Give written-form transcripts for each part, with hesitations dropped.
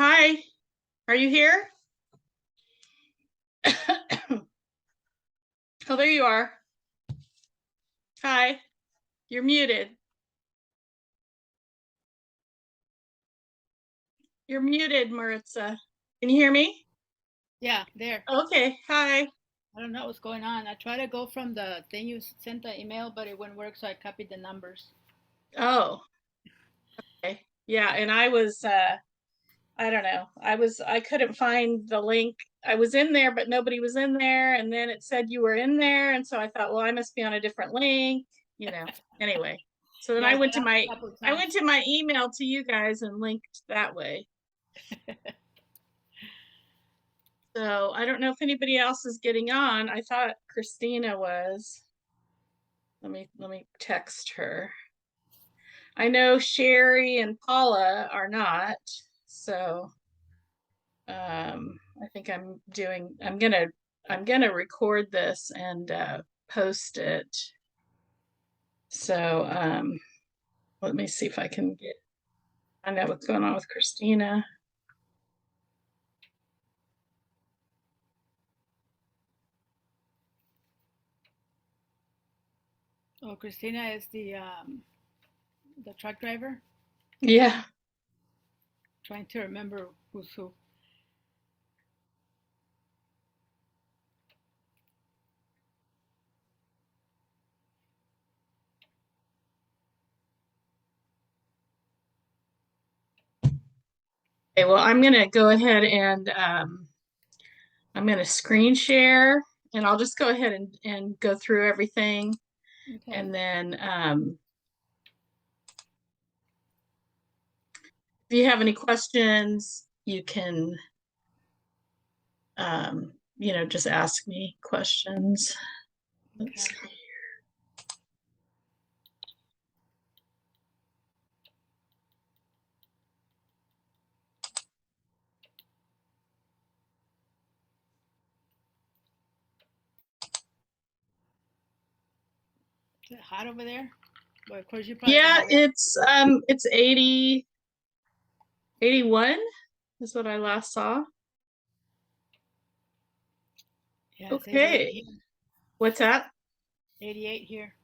Hi, are you here? Oh, there you are. Hi, you're muted. You're muted, Maritza. Can you hear me? Yeah, there. Okay, hi. I don't know what's going on. I tried to go from the thing you sent the email, but it wouldn't work, so I copied the numbers. Oh, okay. Yeah, and I don't know. I couldn't find the link. I was in there, but nobody was in there, and then it said you were in there, and so I thought, well, I must be on a different link, you know. Anyway, so then Yeah, I that went to happened my a couple of I times. went to my email to you guys and linked that way. So I don't know if anybody else is getting on. I thought Christina was. Let me text her. I know Sherry and Paula are not. So I think I'm gonna record this and post it. So let me see if I can find out what's going on with Christina. Oh, Christina is the truck driver. Yeah. Trying to remember who's who. Okay, well, I'm gonna go ahead and I'm gonna screen share and I'll just go ahead and go through everything. Okay. And then if you have any questions, you can, just ask me questions. Let's Okay. see. Is it hot over there? Well, of course you probably don't Yeah, have it. it's 81 is what I last saw. Yeah, it's 88 Okay. here. What's that? 88 here.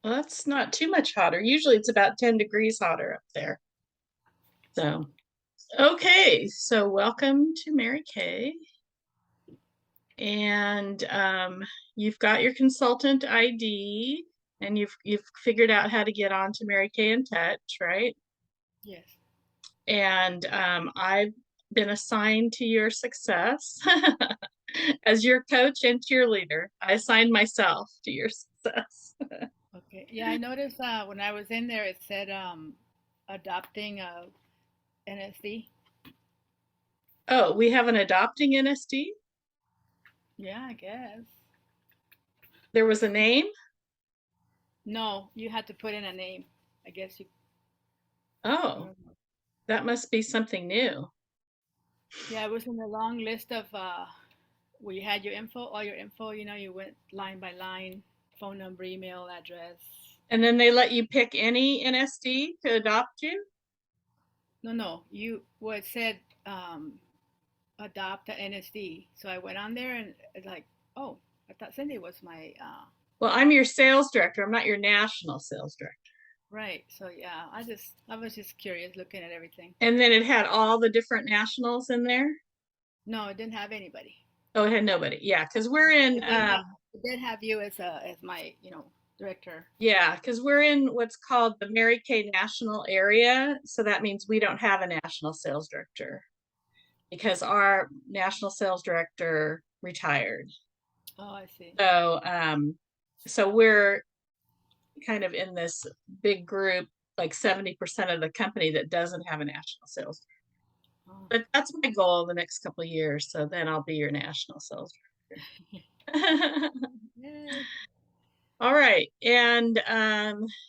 Well, that's not too much hotter. Usually it's about 10 degrees hotter up there. So, okay. So welcome to Mary Kay. And you've got your consultant ID and you've figured out how to get on to Mary Kay in Touch, right? Yes. And I've been assigned to your success as your coach and cheerleader. I assigned myself to your success. Okay. Yeah, I noticed when I was in there, it said adopting a NSD. Oh, we have an adopting NSD. Yeah, I guess. There was a name. No, you had to put in a name. I guess you. I Oh, don't know. that must be something new. Yeah, it was in a long list of where you had your info, all your info. You went line by line, phone number, email address. And then they let you pick any NSD to adopt you. No, no, well, it said adopt a NSD. So I went on there and it's like, oh, I thought Cindy was my Well, I'm your sales director. I'm not your national sales director. right. So yeah, I was just curious looking at everything. And then it had all the different nationals in there. No, it didn't have anybody. Oh, it had nobody. Yeah, because we're in It did have you as my director. yeah, because we're in what's called the Mary Kay National Area. So that means we don't have a national sales director because our national sales director retired. Oh, I see. So we're kind of in this big group, like 70% of the company that doesn't have a national sales. Oh. But that's my goal the next couple of years. So then I'll be your national sales director. Yay. All right. And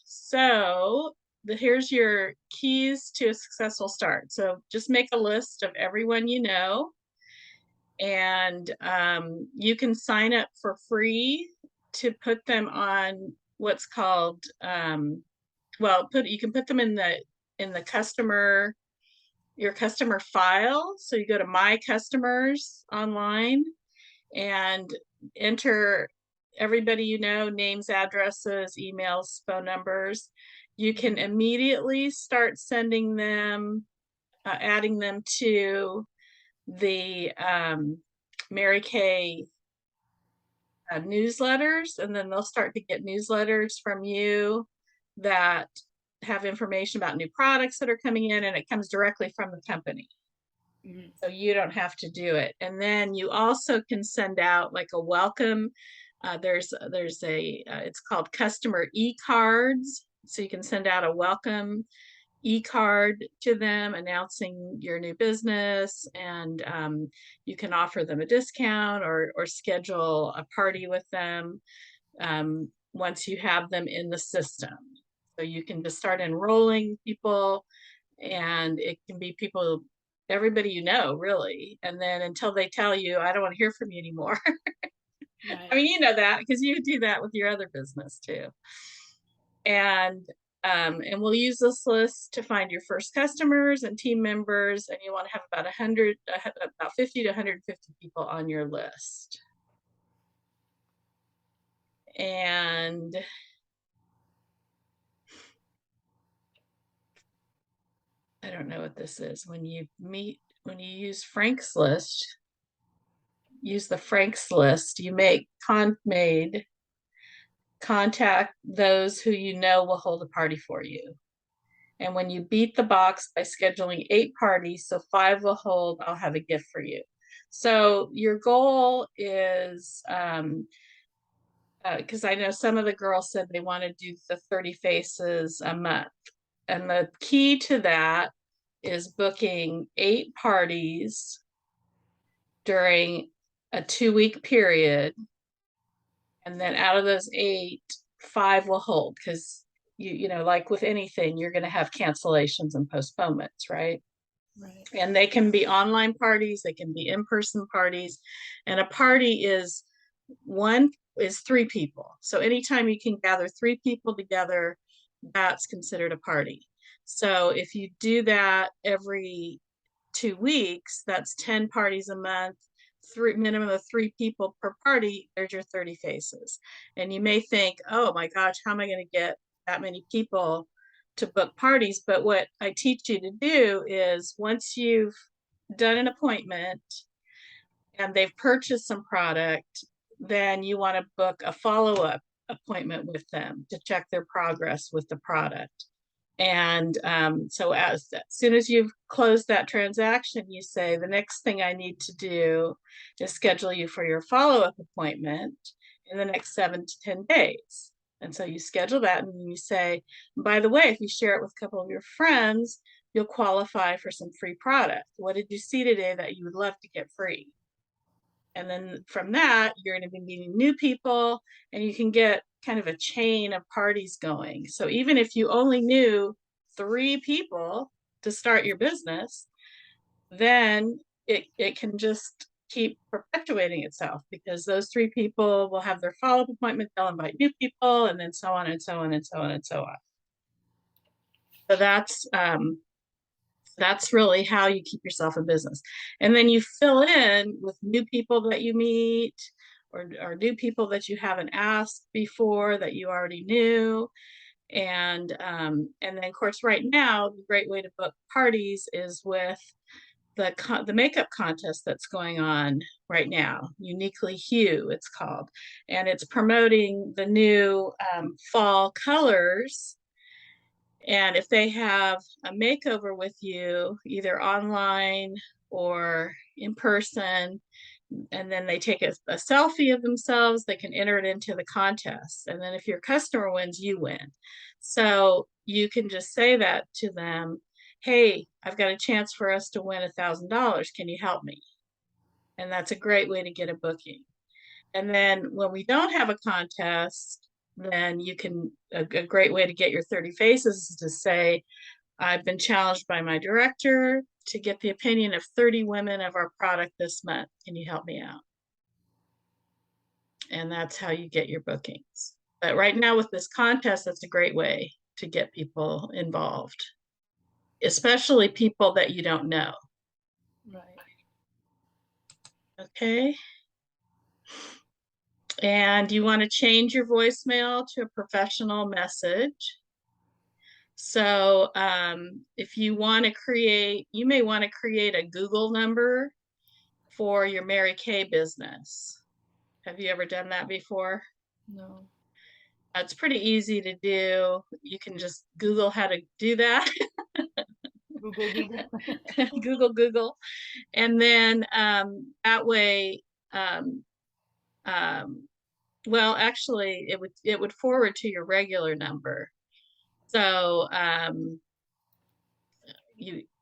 so here's your keys to a successful start. So just make a list of everyone you know, and you can sign up for free to put them on what's called you can put them in the customer your customer file. So you go to My Customers online and enter everybody you know, names, addresses, emails, phone numbers. You can immediately start sending them, adding them to the Mary Kay newsletters, and then they'll start to get newsletters from you that have information about new products that are coming in, and it comes directly from the company. Mhm. So you don't have to do it. And then you also can send out like a welcome. There's a it's called customer e-cards. So you can send out a welcome e-card to them announcing your new business, and you can offer them a discount or schedule a party with them once you have them in the system. So you can just start enrolling people, and it can be people, everybody you know, really. And then until they tell you, I don't want to hear from you anymore. Right. I mean, you know that because you do that with your other business too. And we'll use this list to find your first customers and team members, and you want to have about 100, about 50 to 150 people on your list. And I don't know what this is. When you use Frank's list, use the Frank's list, you contact those who you know will hold a party for you. And when you beat the box by scheduling 8 parties, so 5 will hold, I'll have a gift for you. So your goal is, because I know some of the girls said they want to do the 30 faces a month. And the key to that is booking 8 parties during a 2-week period. And then out of those 8, 5 will hold, because you know, like with anything, you're going to have cancellations and postponements, right? Right. And they can be online parties, they can be in-person parties. And a party is 3 people. So anytime you can gather 3 people together, that's considered a party. So if you do that every 2 weeks, that's 10 parties a month, minimum of 3 people per party, there's your 30 faces. And you may think, oh my gosh, how am I going to get that many people to book parties? But what I teach you to do is, once you've done an appointment and they've purchased some product, then you want to book a follow-up appointment with them to check their progress with the product. And so as soon as you've closed that transaction, you say, the next thing I need to do is schedule you for your follow-up appointment in the next 7 to 10 days. And so you schedule that, and you say, by the way, if you share it with a couple of your friends, you'll qualify for some free product. What did you see today that you would love to get free? And then from that, you're going to be meeting new people, and you can get kind of a chain of parties going. So even if you only knew 3 people to start your business, then it can just keep perpetuating itself, because those 3 people will have their follow-up appointment, they'll invite new people, and then so on and so on and so on and so on. So that's really how you keep yourself in business. And then you fill in with new people that you meet, or new people that you haven't asked before that you already knew. And then of course, right now, the great way to book parties is with the makeup contest that's going on right now. Uniquely Hue, it's called, and it's promoting the new fall colors. And if they have a makeover with you, either online or in person, and then they take a selfie of themselves, they can enter it into the contest. And then if your customer wins, you win. So you can just say that to them, hey, I've got a chance for us to win $1,000. Can you help me? And that's a great way to get a booking. And then when we don't have a contest, then you can, a great way to get your 30 faces is to say, I've been challenged by my director to get the opinion of 30 women of our product this month. Can you help me out? And that's how you get your bookings. But right now with this contest, that's a great way to get people involved. especially people that you don't know. Right. Okay. And you want to change your voicemail to a professional message. So if you want to create, you may want to create a Google number for your Mary Kay business. Have you ever done that before? No. It's pretty easy to do. You can just Google how to do that. Google, Google. Google. And then that way, um, um, well, actually, it would forward to your regular number. So I'm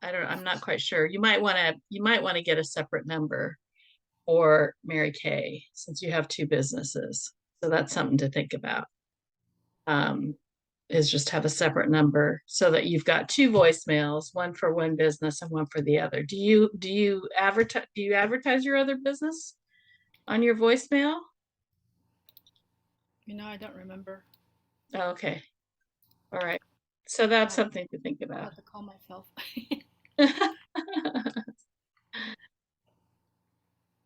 not quite sure. You might want to get a separate number for Mary Kay since you have two businesses. So that's something to think about. Is just have a separate number so that you've got two voicemails, one for one business and one for the other. Do you advertise your other business on your voicemail? I don't remember. Oh, okay. All right. So that's I'll have, something to think I'll about. have to call myself.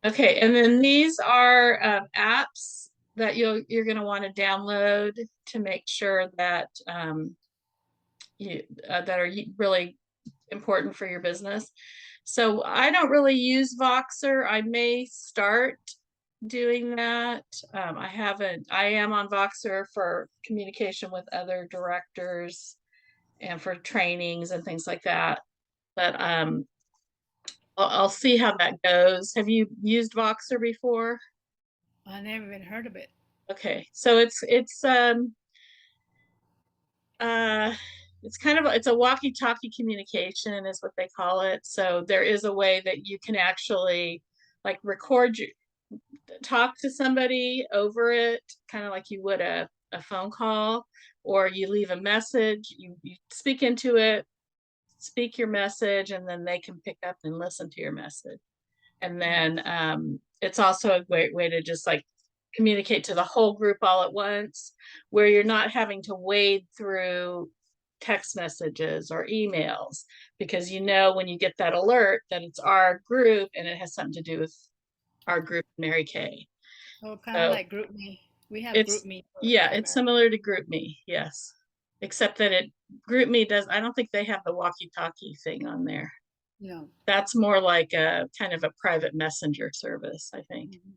Okay, and then these are apps that you're going to want to download to make sure that that are really important for your business. So I don't really use Voxer. I may start doing that. I haven't. I am on Voxer for communication with other directors and for trainings and things like that. But I'll see how that goes. Have you used Voxer before? I never even heard of it. Okay, so uh it's kind of it's a walkie-talkie communication is what they call it. So there is a way that you can actually like talk to somebody over it, kind of like you would a phone call, or you leave a message, you speak into it, speak your message, and then they can pick up and listen to your message. And then it's also a great way to just like communicate to the whole group all at once, where you're not having to wade through text messages or emails, because when you get that alert that it's our group and it has something to do with our group, Mary Kay. Oh, kind of So like GroupMe. We have it's GroupMe yeah, for it's America. similar to GroupMe, yes. Except that GroupMe does, I don't think they have the walkie-talkie thing on there. No. That's more like a kind of a private messenger service, I think. Mhm.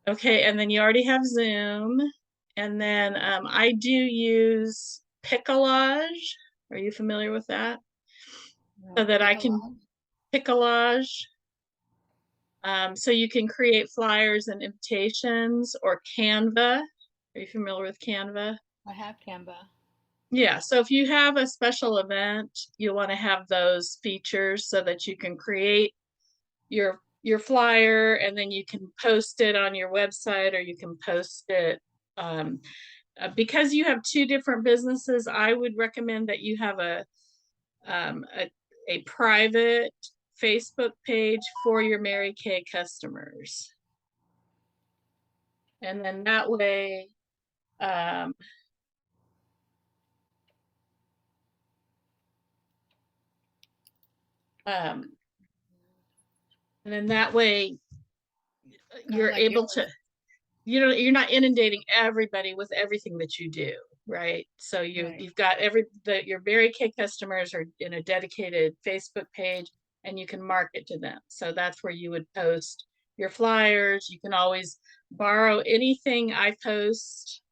Okay, and then you already have Zoom. And then I do use Piccolage. Are you familiar with that? So No. that I Pick a can line. Piccolage. So you can create flyers and invitations, or Canva. Are you familiar with Canva? I have Canva. Yeah, so if you have a special event, you want to have those features so that you can create your flyer, and then you can post it on your website, or you can post it because you have two different businesses. I would recommend that you have um, a, a private Facebook page for your Mary Kay customers, and then that way um, um, and then that way Kind of you're like able to, yours. you're not inundating everybody with everything that you do, right? So Right. you've got your Mary Kay customers are in a dedicated Facebook page, and you can market to them. So that's where you would post your flyers. You can always borrow anything I post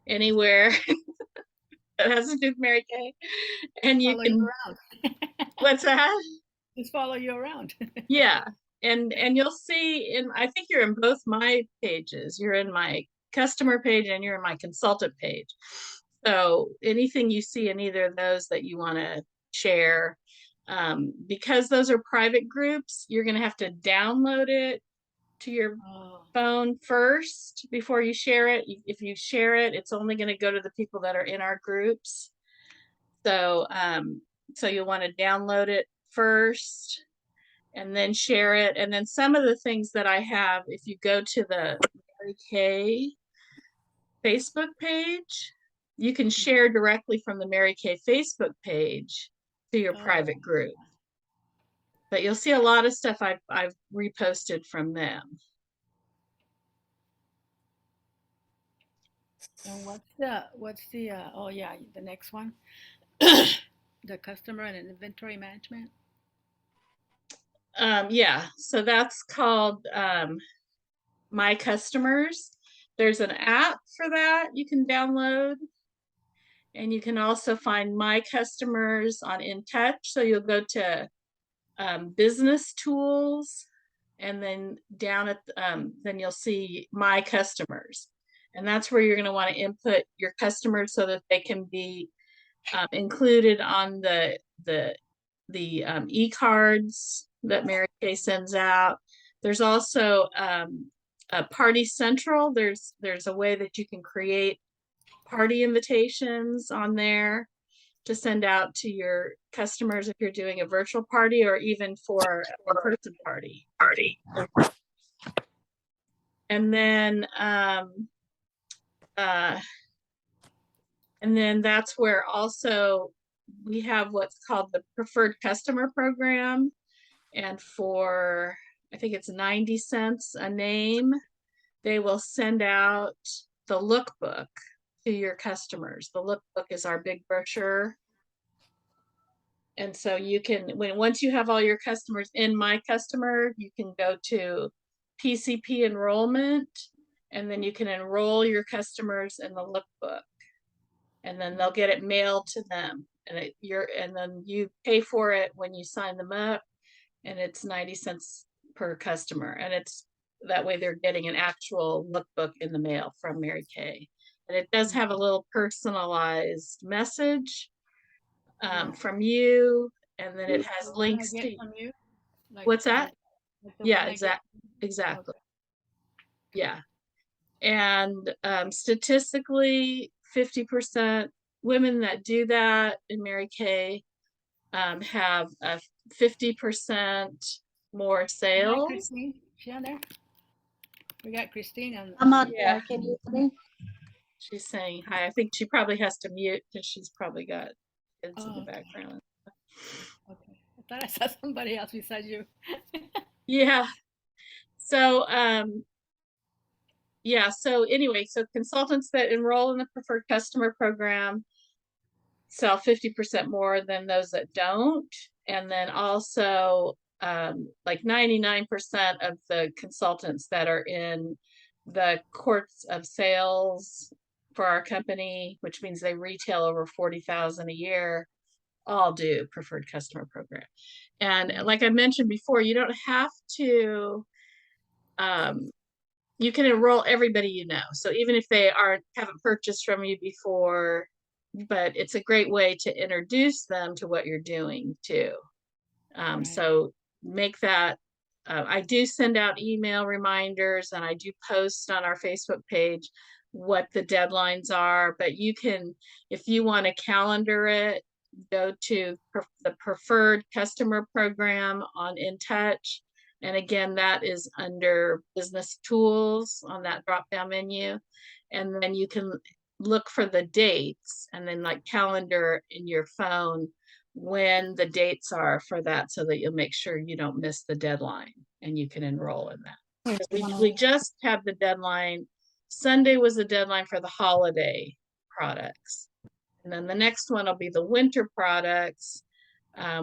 anywhere that has to do with Mary Kay, and you Follow you can, around. what's that? Just follow you around. Yeah. And you'll see, I think you're in both my pages. You're in my customer page and you're in my consultant page. So anything you see in either of those that you want to share, because those are private groups, you're going to have to download it to your Oh, phone first before you share it. If you share it, it's only going to go to the people that are in our groups. So so you'll want to download it first and then share it. And then some of the things that I have, if you go to the Mary Kay Facebook page, you can share directly from the Mary Kay Facebook page to your Oh, private group. But you'll see a lot of stuff I've reposted from them. and what's the oh yeah, the next one, the customer and inventory management. Yeah, so that's called My Customers. There's an app for that you can download. And you can also find My Customers on InTouch. So you'll go to business tools, and then down at then you'll see My Customers, and that's where you're going to want to input your customers so that they can be included on the e-cards that Mary Kay sends out. There's also a Party Central. There's a way that you can create party invitations on there to send out to your customers if you're doing a virtual party or even for a in-person party. And then that's where also we have what's called the preferred customer program. And for, I think it's 90 cents a name, they will send out the lookbook to your customers. The lookbook is our big brochure. And so you can, once you have all your customers in My Customer, you can go to PCP enrollment, and then you can enroll your customers in the lookbook, and then they'll get it mailed to them, and and then you pay for it when you sign them up, and it's 90 cents per customer, and it's that way they're getting an actual lookbook in the mail from Mary Kay. And it does have a little personalized message from you, and then it has links to From you, like what's that? like the Yeah, one I get. exactly. Okay. Yeah. And statistically, 50% women that do that in Mary Kay have a 50% more Hi, sales. Christine. She on there? We got Christine on. I'm on Yeah. there. Can you hear me? She's saying hi. I think she probably has to mute because she's probably got kids in the Okay. background. Okay. I thought I saw somebody else besides you. Yeah. So yeah, so anyway, so consultants that enroll in the preferred customer program sell 50% more than those that don't. And then also like 99% of the consultants that are in the courts of sales for our company, which means they retail over 40,000 a year, all do preferred customer program. And like I mentioned before, you don't have to you can enroll everybody you know. So even if they haven't purchased from you before, but it's a great way to introduce them to what you're doing too. Right. So make that. I do send out email reminders, and I do post on our Facebook page what the deadlines are. But you can, if you want to calendar it, go to the preferred customer program on InTouch. And again, that is under business tools on that drop down menu. And then you can look for the dates and then like calendar in your phone when the dates are for that so that you'll make sure you don't miss the deadline and you can enroll in that. We just had the deadline. Sunday was the deadline for the holiday products. And then the next one will be the winter products,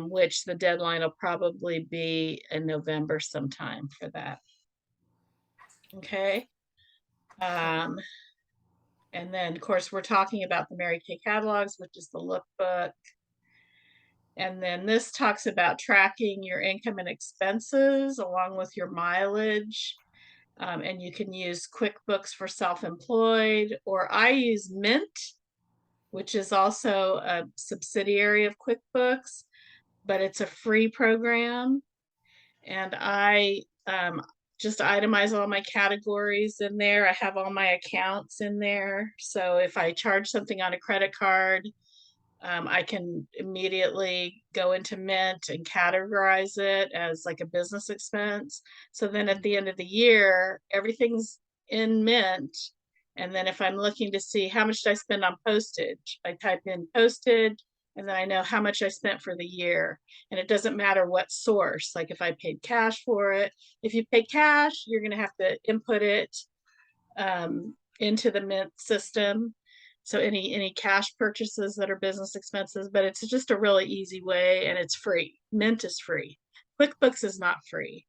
which the deadline will probably be in November sometime for that. Okay. And then, of course, we're talking about the Mary Kay catalogs, which is the lookbook. And then this talks about tracking your income and expenses along with your mileage. And you can use QuickBooks for self-employed, or I use Mint, which is also a subsidiary of QuickBooks, but it's a free program. And I just itemize all my categories in there. I have all my accounts in there. So if I charge something on a credit card, I can immediately go into Mint and categorize it as like a business expense. So then at the end of the year, everything's in Mint. And then if I'm looking to see how much did I spend on postage, I type in postage, and then I know how much I spent for the year. And it doesn't matter what source, like if I paid cash for it. If you pay cash, you're going to have to input it into the Mint system. So any cash purchases that are business expenses, but it's just a really easy way, and it's free. Mint is free. QuickBooks is not free.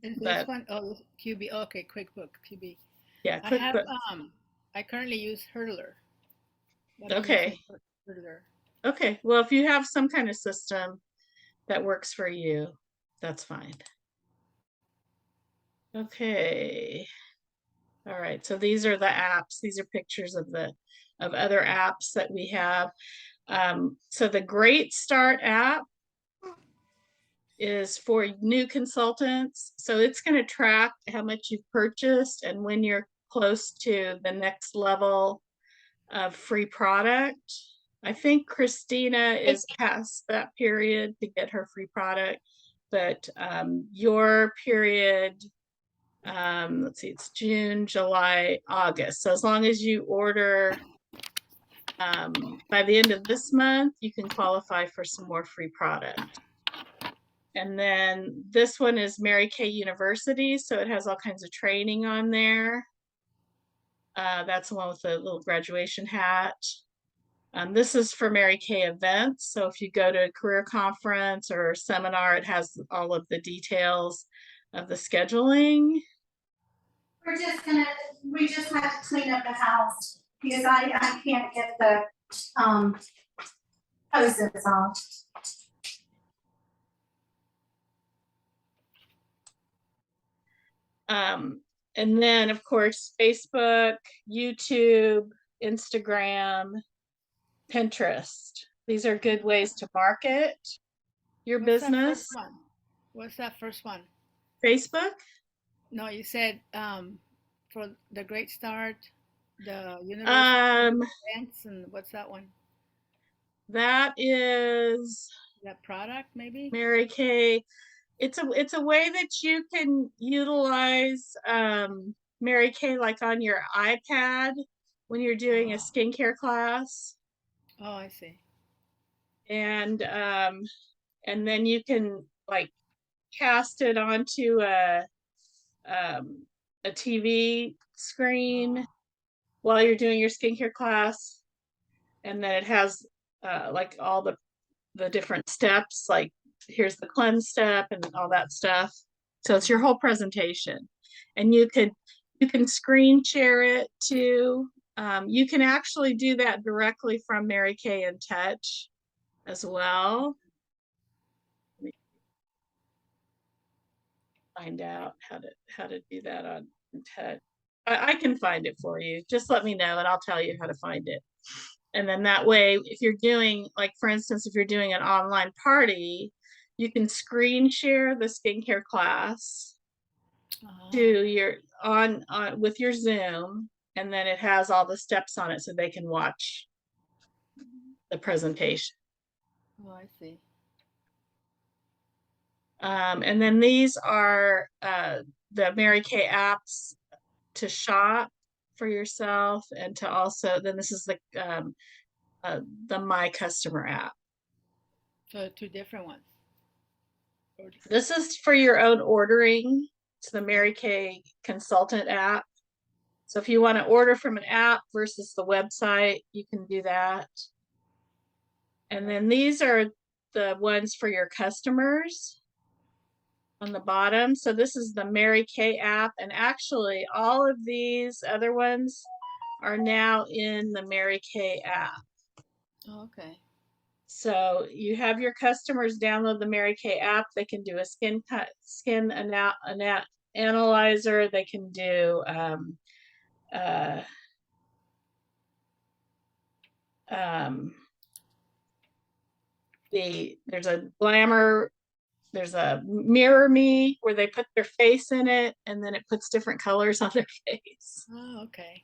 Is this But one? Oh, QB. Okay, QuickBook QB. yeah, I have QuickBooks. I currently use Hurdler. I've been using Okay. Hurdler. Okay. Well, if you have some kind of system that works for you, that's fine. Okay. All right. So these are the apps. These are pictures of other apps that we have. So the Great Start app is for new consultants. So it's going to track how much you've purchased and when you're close to the next level of free product. I think Christina is past that period to get her free product, but your period, let's see, it's June, July, August. So as long as you order by the end of this month, you can qualify for some more free product. And then this one is Mary Kay University, so it has all kinds of training on there. That's the one with the little graduation hat. This is for Mary Kay events. So if you go to a career conference or seminar, it has all of the details of the scheduling. We just have to clean up the house because I can't get the hoses off. And then of course, Facebook, YouTube, Instagram, Pinterest. These are good ways to market your What's that business. first one? What's that first one? Facebook? No, you said for the Great Start, the university events, and what's that one? That is That product maybe? Mary Kay. It's a way that you can utilize Mary Kay like on your iPad when you're doing a skincare class. Oh, I see. And then you can like cast it onto a TV screen while you're doing your skincare class, and then it has like all the different steps, like here's the cleanse step and all that stuff. So it's your whole presentation, and you can screen share it too. You can actually do that directly from Mary Kay in Touch as well. Let me find out how to do that on in Touch. I can find it for you. Just let me know and I'll tell you how to find it. And then that way, if you're doing, like, for instance, if you're doing an online party, you can screen share the skincare class to your on with your Zoom, and then it has all the steps on it so they can watch the presentation. Oh, I see. And then these are the Mary Kay apps to shop for yourself, and to also, then this is the My Customer app. So two different ones. This is for your own ordering. It's the Mary Kay Consultant app. So if you want to order from an app versus the website, you can do that. And then these are the ones for your customers on the bottom. So this is the Mary Kay app. And actually, all of these other ones are now in the Mary Kay app. Oh, okay. So you have your customers download the Mary Kay app. They can do a skin analyzer. They can do there's a glamour, there's a mirror me where they put their face in it, and then it puts different colors on their face. Oh, okay.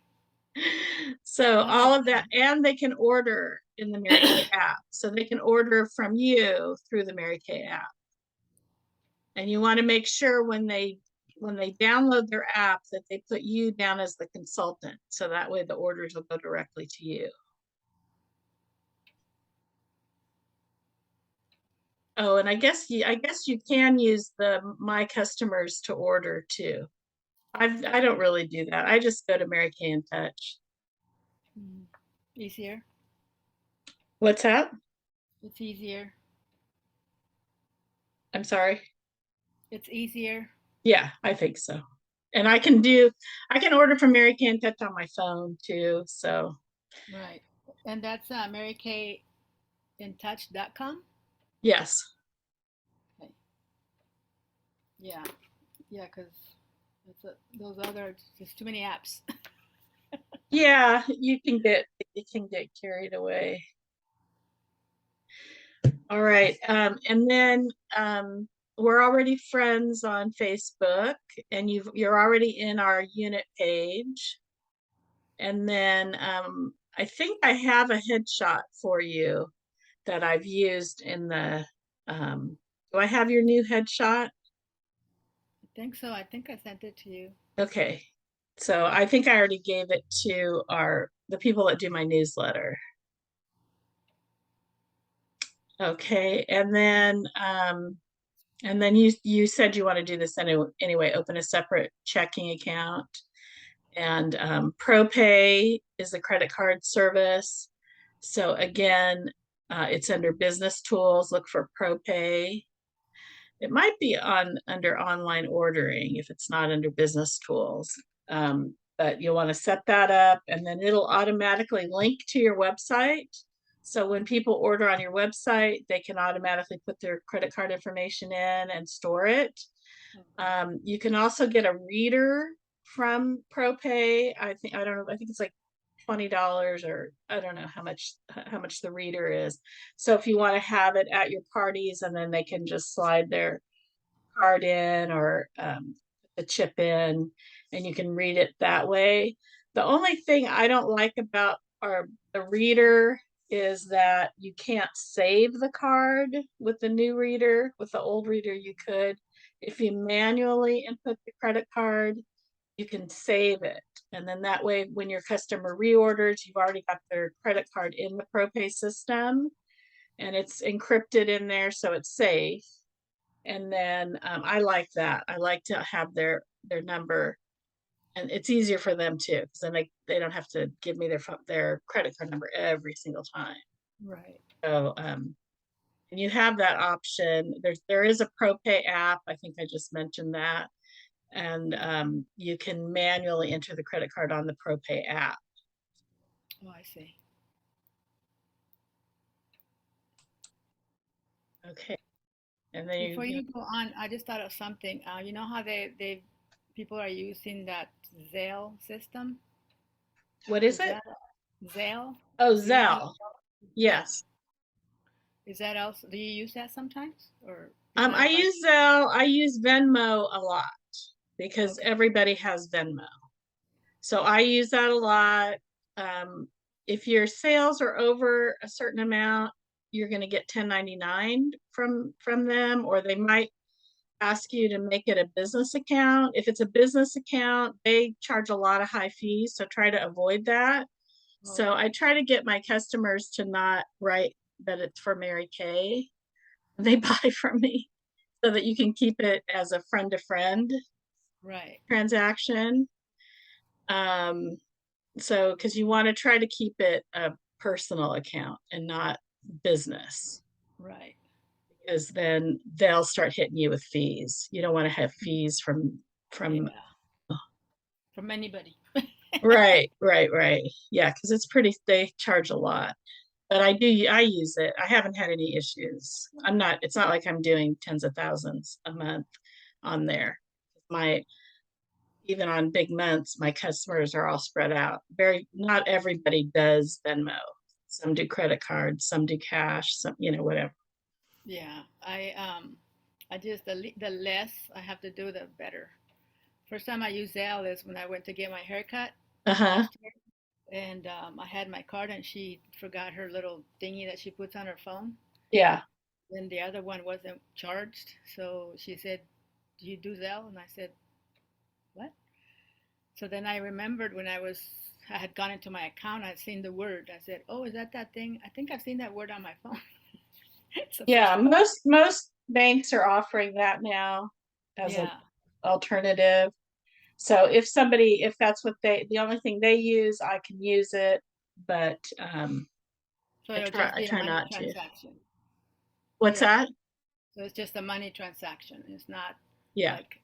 So all of that, and they can order in the Mary Kay app. So they can order from you through the Mary Kay app. And you want to make sure when they download their app that they put you down as the consultant. So that way the orders will go directly to you. Oh, and I guess you can use the My Customers to order too. I don't really do that. I just go to Mary Kay and Touch. Mm. Easier. What's that? It's easier. I'm sorry. It's easier. Yeah, I think so. And I can order from Mary Kay and Touch on my phone too. So Right. And that's marykayintouch.com. yes. Okay. Yeah. Yeah, because those other, there's too many apps. Yeah, you can get carried away. All right. And then we're already friends on Facebook, and you're already in our unit page. And then I think I have a headshot for you that I've used in the do I have your new headshot? I think so. I think I sent it to you. Okay. So I think I already gave it to the people that do my newsletter. Okay. And then you said you want to do this anyway, open a separate checking account. And ProPay is a credit card service. So again, it's under business tools. Look for ProPay. It might be under online ordering if it's not under business tools. But you'll want to set that up, and then it'll automatically link to your website. So when people order on your website, they can automatically put their credit card information in and store it. You can also get a reader from ProPay. I don't know, I think it's like $20, or I don't know how much the reader is. So if you want to have it at your parties, and then they can just slide their card in, or the chip in, and you can read it that way. The only thing I don't like about the reader is that you can't save the card with the new reader. With the old reader, you could. If you manually input the credit card, you can save it. And then that way, when your customer reorders, you've already got their credit card in the ProPay system, and it's encrypted in there, so it's safe. And then I like that. I like to have their number, and it's easier for them too, because then they don't have to give me their credit card number every single time. Right. So and you have that option. There is a ProPay app. I think I just mentioned that. And you can manually enter the credit card on the ProPay app. Oh, I see. Okay. And then Before you go on, I just thought of something. You know how people are using that Zelle system? what is Is it? that Zelle? Oh, Z? Zelle. Yeah. Yes. Is that also, do you use that sometimes? Or is I that like, use Zelle. I use Venmo a lot because okay. everybody has Venmo. So I use that a lot. Um, if your sales are over a certain amount, you're going to get 1099 from them, or they might ask you to make it a business account. If it's a business account, they charge a lot of high fees, so try to avoid that. So I Okay. try to get my customers to not write that it's for Mary Kay. They buy from me, so that you can keep it as a friend to friend Right. transaction. Um, so because you want to try to keep it a personal account and not business, Right. because then they'll start hitting you with fees. You don't want to have fees from Yeah. From anybody. right. Yeah, because they charge a lot. But I use it. I haven't had any issues. It's not like I'm doing tens of thousands a month on there. My Even on big months, my customers are all spread out. Not everybody does Venmo. Some do credit cards, some do cash, some, whatever. Yeah. I just, the less I have to do, the better. First time I used Zelle is when I went to get my haircut Uh-huh. last year. And I had my card and she forgot her little thingy that she puts on her phone. Yeah. And the other one wasn't charged. So she said, "Do you do Zelle?" And I said, "What?" So then I remembered when I had gone into my account, I'd seen the word. I said, "Oh, is that thing? I think I've seen that word on my phone." It's the Yeah, first most banks are offering that now as an yeah. alternative. So if that's what the only thing they use, I can use it, but So I it'll try just I be a try money not to. transaction. What's Yeah. that? So it's just a money transaction. It's not Yeah, like,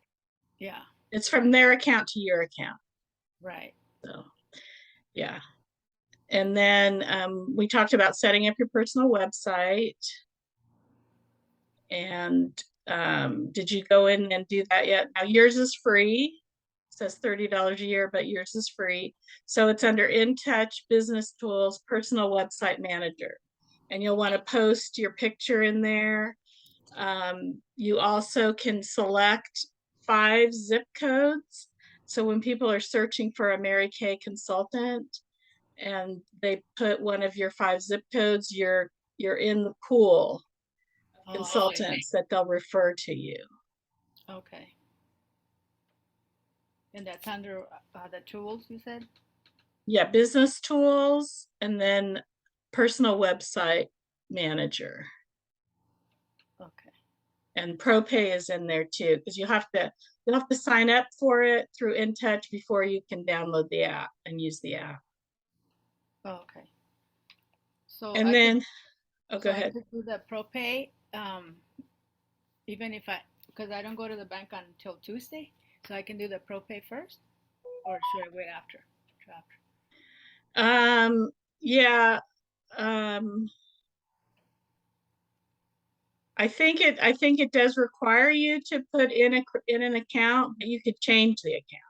yeah, it's from their account to your account. right. So yeah. And then we talked about setting up your personal website. And did you go in and do that yet? Now yours is free. It says $30 a year, but yours is free. So it's under InTouch Business Tools Personal Website Manager. And you'll want to post your picture in there. You also can select 5 zip codes. So when people are searching for a Mary Kay consultant and they put one of your 5 zip codes, you're in the pool Oh, I see. consultants that they'll refer to you. Okay. And that's under the tools you said? Yeah, business tools and then personal website manager. Okay. And ProPay is in there too, because you'll have to sign up for it through InTouch before you can download the app and use the app. Oh, okay. So And I then, could, go so I ahead. could do the ProPay, even if because I don't go to the bank until Tuesday, so I can do the ProPay first, or should I wait after? Yeah, um, I think it does require you to put in an account, but you could change the account.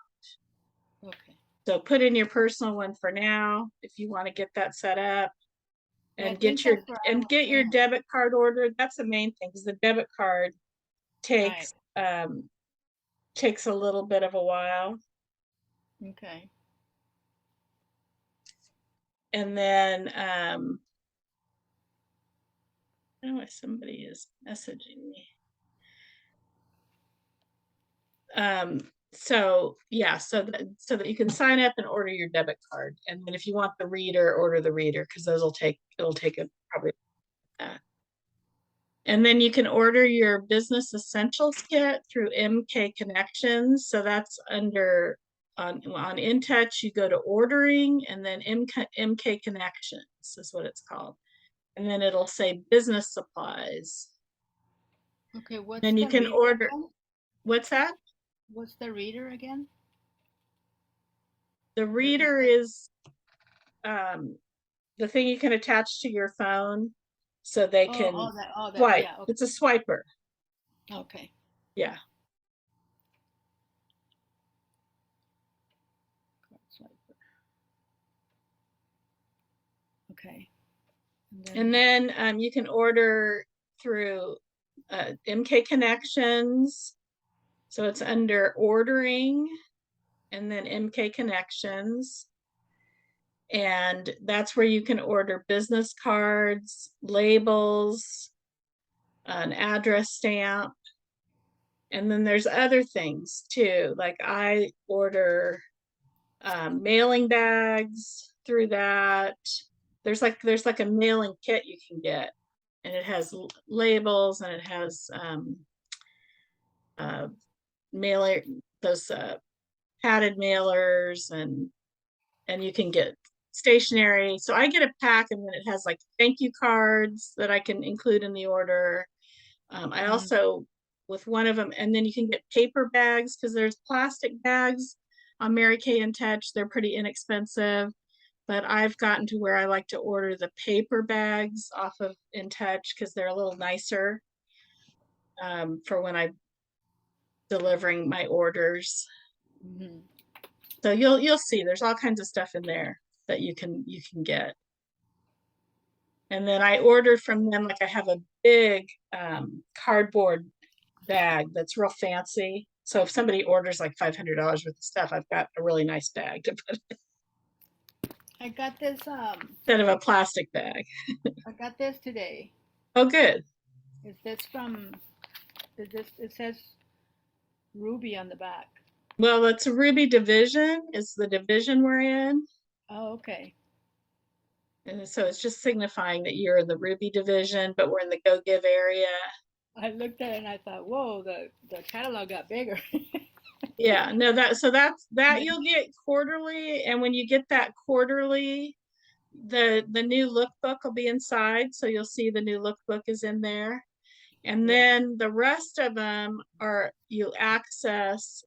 Okay. So put in your personal one for now if you want to get that set up Yeah, I and think that's where I was get your saying. debit card ordered. That's the main thing because the debit card Right. takes a little bit of a while. Okay. And then oh, somebody is messaging me. So yeah, so that you can sign up and order your debit card. And then if you want the reader, order the reader because it'll take probably that. And then you can order your business essentials kit through MK Connections. So that's under on InTouch, you go to ordering and then MK Connections is what it's called. And then it'll say business supplies. Okay. What's Then you the can reader order, again? what's that? What's the reader again? The reader is the thing you can attach to your phone so they can all that. swipe. Yeah. Okay. It's a swiper. Okay. Yeah. Okay. And then you can order through MK Connections. So it's under ordering and then MK Connections. And that's where you can order business cards, labels, an address stamp. And then there's other things too. Like I order mailing bags through that. There's like a mailing kit you can get, and it has labels and it has mailer those padded mailers and you can get stationery. So I get a pack and then it has like thank you cards that I can include in the order. I also with one of them, and then you can get paper bags because there's plastic bags on Mary Kay InTouch. They're pretty inexpensive, but I've gotten to where I like to order the paper bags off of InTouch because they're a little nicer for when I'm delivering my orders. Mm-hmm. So you'll see there's all kinds of stuff in there that you can get. And then I ordered from them, like I have a big cardboard bag that's real fancy. So if somebody orders like $500 worth of stuff, I've got a really nice bag to put I got this. instead of a plastic bag. I got this today. Oh, good. Is this from? Is this? It says Ruby on the back. Well, it's a Ruby division. It's the division we're in. Oh, okay. And so it's just signifying that you're in the Ruby division, but we're in the Go Give area. I looked at it and I thought, whoa, the catalog got bigger. Yeah, no, that you'll get quarterly, and when you get that quarterly, the new lookbook will be inside, so you'll see the new lookbook is in there. And Yeah. then the rest of them are you access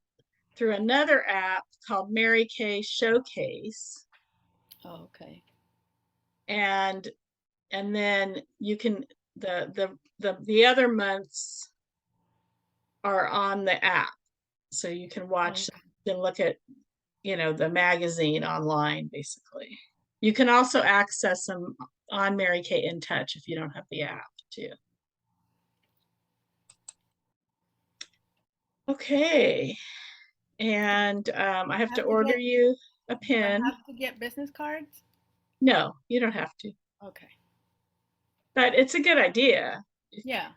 through another app called Mary Kay Showcase. Oh, okay. And then you can the other months are on the app. So you can watch and look at, the magazine online, basically. You can also access them on Mary Kay In Touch if you don't have the app too. Okay. And I have to order you a Do I pin. have to get business cards? No, you don't have to, Okay. but it's a good idea. Yeah.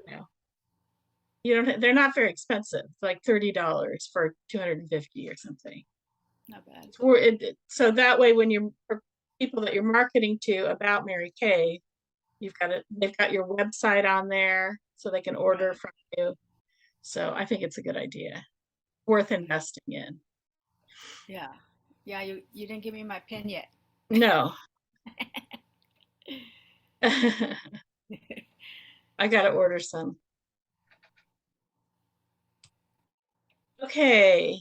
You don't, they're not very expensive, like $30 for 250 or something. Not bad. So that way, when you're for people that you're marketing to about Mary Kay, they've got your website on there so they can order Right. from you. So I think it's a good idea, worth investing in. Yeah. Yeah, you didn't give me my pin yet. No. I gotta order some. Okay.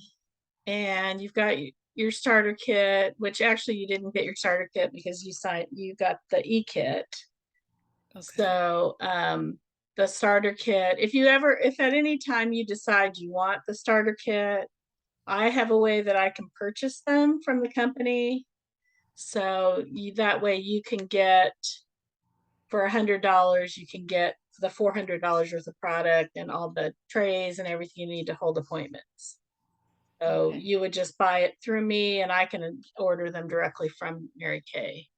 And you've got your starter kit, which actually you didn't get your starter kit because you got the e-kit. Okay. So the starter kit, if at any time you decide you want the starter kit, I have a way that I can purchase them from the company. So that way you can get, for $100, you can get the $400 worth of product and all the trays and everything you need to hold appointments. So Okay. you would just buy it through me and I can order them directly from Mary Kay.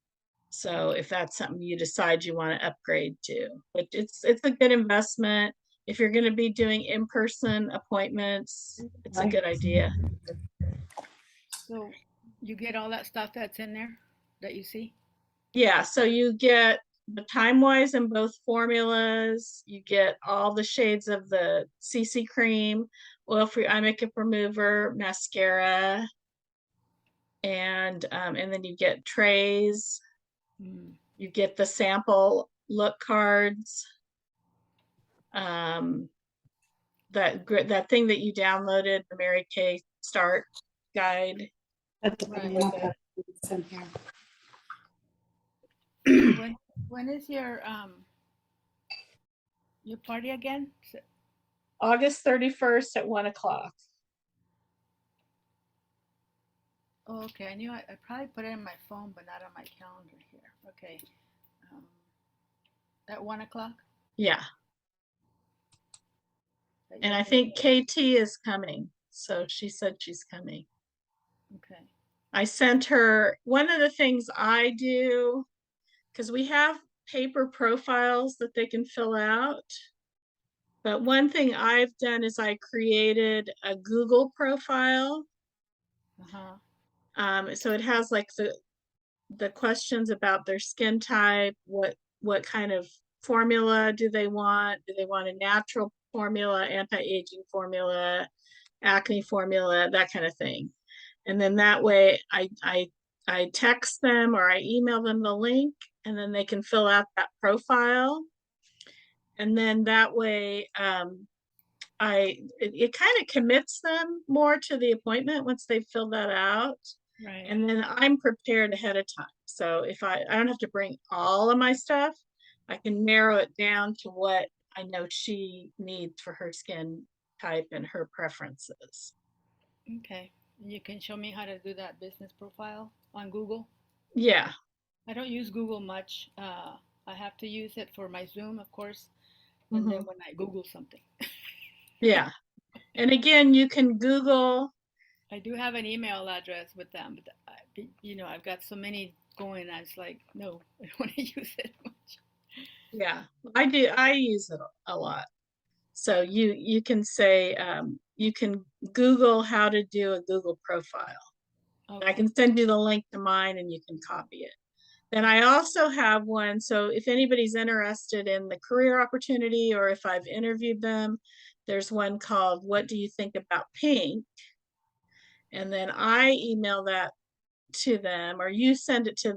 So if that's something you decide you want to upgrade to, but it's a good investment. If you're going to be doing in-person appointments, it's a good idea. So you get all that stuff that's in there that you see? Yeah, so you get the Time-Wise in both formulas. You get all the shades of the CC cream, oil-free eye makeup remover, mascara, and then you get trays. Mm. You get the sample look cards. That thing that you downloaded, the Mary Kay Start Guide. Right. When is your party again? August 31st at 1:00. Oh, okay. I knew I probably put it in my phone, but not on my calendar here. Okay. At 1:00? Yeah. And I think KT is coming. So she said she's coming. Okay. I sent her one of the things I do, because we have paper profiles that they can fill out. But one thing I've done is I created a Google profile. So it has like the questions about their skin type, what kind of formula do they want? Do they want a natural formula, anti-aging formula, acne formula, that kind of thing? And then that way I text them or I email them the link, and then they can fill out that profile. And then that way it kind of commits them more to the appointment once they fill that out. Right. And then I'm prepared ahead of time. So if I don't have to bring all of my stuff, I can narrow it down to what I know she needs for her skin type and her preferences. Okay. You can show me how to do that business profile on Google? Yeah. I don't use Google much. I have to use it for my Zoom, of course, and then when I Google something. Yeah. And again, you can Google. I do have an email address with them, but I've got so many going. I was like, no, I don't want to use it much. Yeah, I do. I use it a lot. So you can say you can Google how to do a Google profile. Okay. I can send you the link to mine and you can copy it. Then I also have one, so if anybody's interested in the career opportunity or if I've interviewed them, there's one called What Do You Think About Pink? And then I email that to them, or you send it to